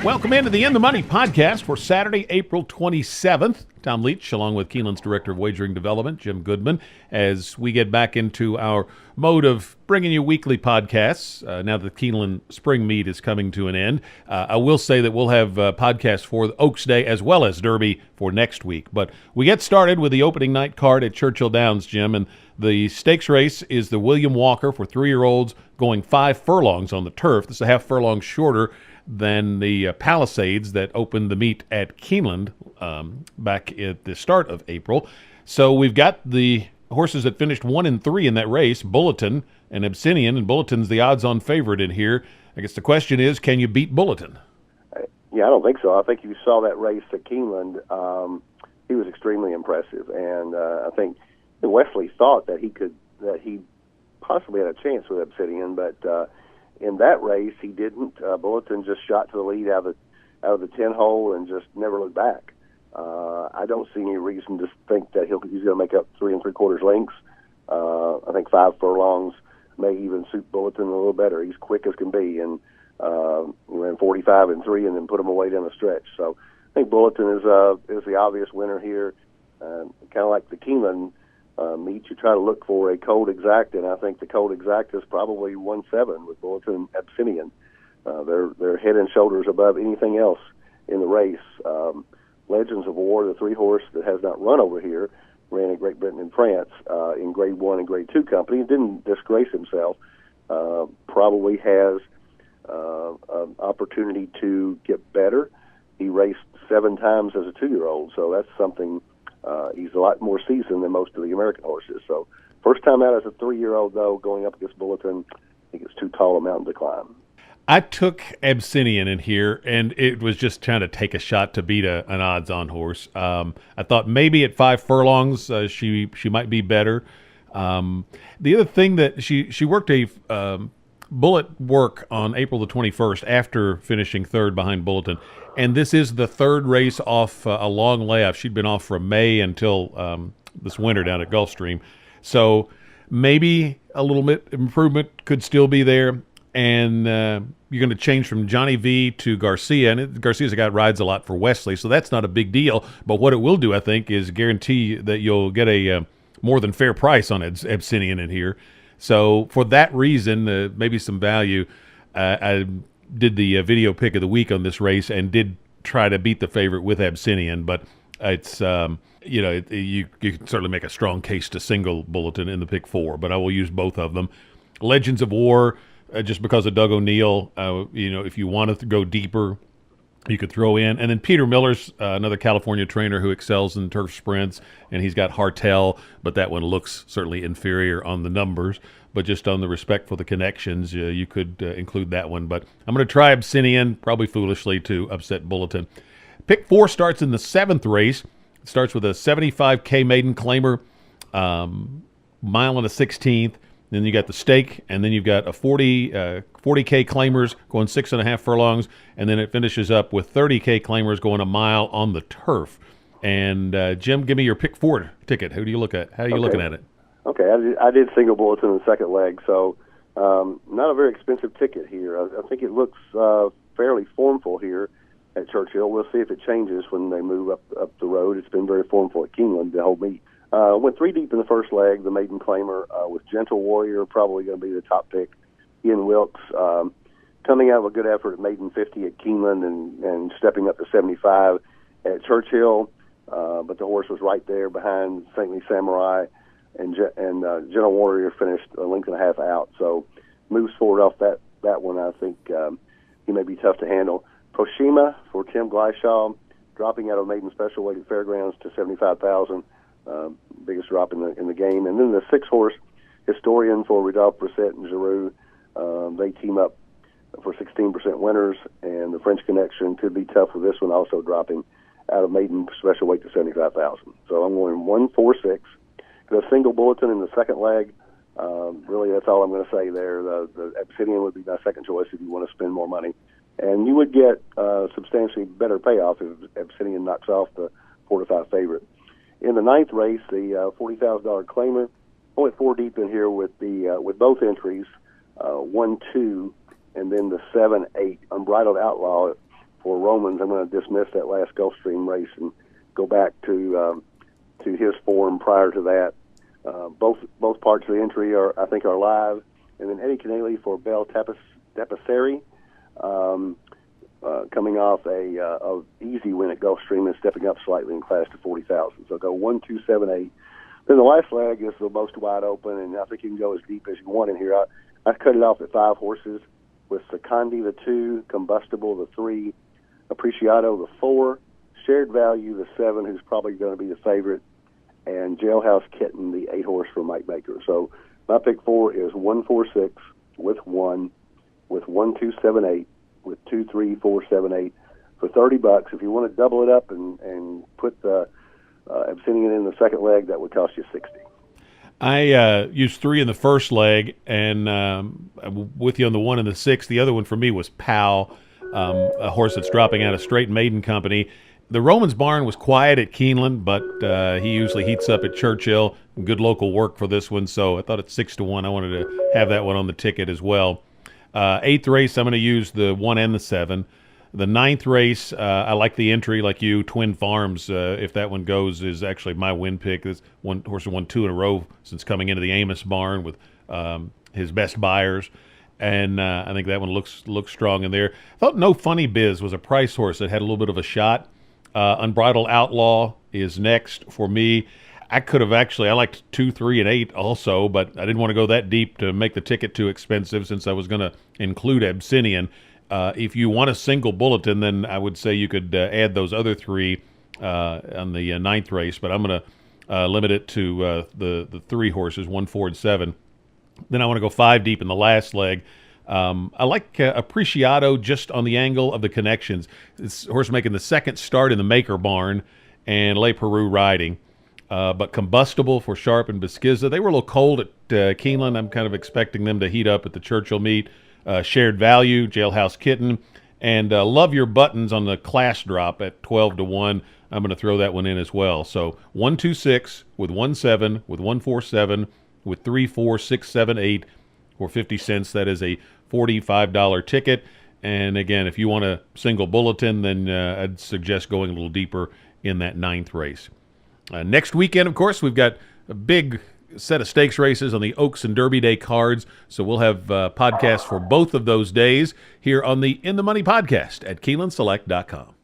Welcome into the In the Money podcast for Saturday, April 27th. Tom Leach, along with Keeneland's Director of Wagering Development, Jim Goodman, as we get back into our mode of bringing you weekly podcasts now that the Keeneland Spring Meet is coming to an end. I will say that we'll have podcasts for the Oaks Day as well as Derby for next week. But we get started with the opening night card at Churchill Downs, Jim, and the stakes race is the William Walker for 3-year-olds going 5 furlongs on the turf. This is a half furlong shorter than the Palisades that opened the meet at Keeneland back at the start of April. So we've got the horses that finished 1 and 3 in that race, Bulletin and Abyssinian, and Bulletin's the odds-on favorite in here. I guess the question is, can you beat Bulletin? Yeah, I don't think so. I think you saw that race at Keeneland. He was extremely impressive, and I think Wesley thought that he possibly had a chance with Abyssinian, but in that race, he didn't. Bulletin just shot to the lead out of the 10 hole and just never looked back. I don't see any reason to think that he's going to make up 3 3/4 lengths. I think 5 furlongs may even suit Bulletin a little better. He's quick as can be, and he ran 45 and 3 and then put him away down the stretch. So I think Bulletin is the obvious winner here. Kind of like the Keeneland meet, you try to look for a cold exact, and I think the cold exact is probably 1-7 with Bulletin and Abyssinian. They're head and shoulders above anything else in the race. Legends of War, the 3-horse that has not run over here, ran at Great Britain and France in Grade 1 and Grade 2 company. Didn't disgrace himself. Probably has an opportunity to get better. He raced 7 times as a 2-year-old, so that's something. He's a lot more seasoned than most of the American horses. So first time out as a 3-year-old, though, going up against Bulletin, I think it's too tall a mountain to climb. I took Abyssinian in here, and it was just trying to take a shot to beat an odds-on horse. I thought maybe at 5 furlongs she might be better. The other thing that she worked a bullet work on April the 21st after finishing 3rd behind Bulletin, and this is the 3rd race off a long layoff. She'd been off from May until this winter down at Gulfstream. So maybe a little bit improvement could still be there. And you're going to change from Johnny V to Garcia. And Garcia's a guy that rides a lot for Wesley, so that's not a big deal. But what it will do, I think, is guarantee that you'll get a more than fair price on Abyssinian in here. So for that reason, maybe some value. I did the video pick of the week on this race and did try to beat the favorite with Abyssinian, but it's you can certainly make a strong case to single Bulletin in the pick 4, but I will use both of them. Legends of War. Just because of Doug O'Neill, if you want to go deeper, you could throw in. And then Peter Miller's another California trainer who excels in turf sprints, and he's got Hartel, but that one looks certainly inferior on the numbers. But just on the respect for the connections, you could include that one. But I'm going to try Abyssinian, probably foolishly, to upset Bulletin. Pick 4 starts in the 7th race. It starts with a 75K maiden claimer, mile and a 16th. Then you got the stake, and then you've got a 40K claimers going 6.5 furlongs, and then it finishes up with 30K claimers going a mile on the turf. And Jim, give me your pick 4 ticket. Who do you look at? How are you looking at it? Okay, I did single Bulletin in the second leg, so not a very expensive ticket here. I think it looks fairly formful here at Churchill. We'll see if it changes when they move up the road. It's been very formful at Keeneland the whole meet. Went 3 deep in the first leg, the maiden claimer, with Gentle Warrior probably going to be the top pick. Ian Wilkes coming out of a good effort at maiden 50 at Keeneland and stepping up to 75 at Churchill, but the horse was right there behind Saintly Samurai, and Gentle Warrior finished a length and a half out. So moves forward off that one. I think he may be tough to handle. Proshima for Tim Gleishaw, dropping out of maiden special weight at Fairgrounds to 75,000. Biggest drop in the game. And then the 6-horse Historian for Rodolphe Brissett and Giroux. They team up for 16% winners, and the French Connection could be tough with this one, also dropping out of maiden special weight to 75,000. So I'm going 1-4-6. The single Bulletin in the second leg. Really, that's all I'm going to say there. The Abyssinian would be my second choice if you want to spend more money. And you would get substantially better payoff if Abyssinian knocks off the 4-5 favorite. In the 9th race, the $40,000 claimer, I went 4 deep in here with both entries, 1-2, and then the 7-8 Unbridled Outlaw for Romans, I'm going to dismiss that last Gulfstream race and go back to his form prior to that. Both parts of the entry I think are live, and then Eddie Keneally for Belle Tapisserie, coming off a easy win at Gulfstream and stepping up slightly in class to 40,000. So go 1, 2, 7, 8. Then the last leg is the most wide open, and I think you can go as deep as you want in here. I cut it off at 5 horses with Secondi the 2, Combustible the 3, Appreciato the 4, Shared Value the 7, who's probably going to be the favorite, and Jailhouse Kitten the 8 horse for Mike Baker. So my pick 4 is 1, 4, 6 with 1, with 1, 2, 7, 8, with 2, 3, 4, 7, 8 for $30. If you want to double it up and put the Abyssinian in the second leg, that would cost you $60. I used 3 in the first leg, and I'm with you on the 1 and the 6. The other one for me was Pow, a horse that's dropping out of Straight Maiden Company. The Romans barn was quiet at Keeneland, but he usually heats up at Churchill. Good local work for this one, so I thought at 6-1, I wanted to have that one on the ticket as well. 8th race, I'm going to use the 1 and the 7. The 9th race, I like the entry, like you. Twin Farms, if that one goes, is actually my win pick. This one horse has won 2 in a row since coming into the Amos barn with his best buyers, and I think that one looks strong in there. I thought No Funny Biz was a price horse that had a little bit of a shot. Unbridled Outlaw is next for me. I liked 2, 3, and 8 also, but I didn't want to go that deep to make the ticket too expensive since I was going to include Abyssinian. If you want a single bulletin, then I would say you could add those other 3 on the 9th race, but I'm going to limit it to the 3 horses, 1, 4, and 7. Then I want to go 5 deep in the last leg. I like Appreciato just on the angle of the connections. This horse making the second start in the Maker barn, and Le Peru riding. But Combustible for Sharp and Beskiza, they were a little cold at Keeneland. I'm kind of expecting them to heat up at the Churchill meet. Shared Value, Jailhouse Kitten, and Love Your Buttons on the class drop at 12-1. I'm going to throw that one in as well. So 1, 2, 6 with 1, 7 with 1, 4, 7 with 3, 4, 6, 7, 8 for 50 cents. That is a $45 ticket. And again, if you want a single bulletin, then I'd suggest going a little deeper in that 9th race. Next weekend, of course, we've got a big set of stakes races on the Oaks and Derby Day cards. So we'll have podcasts for both of those days here on the In the Money podcast at KeenelandSelect.com.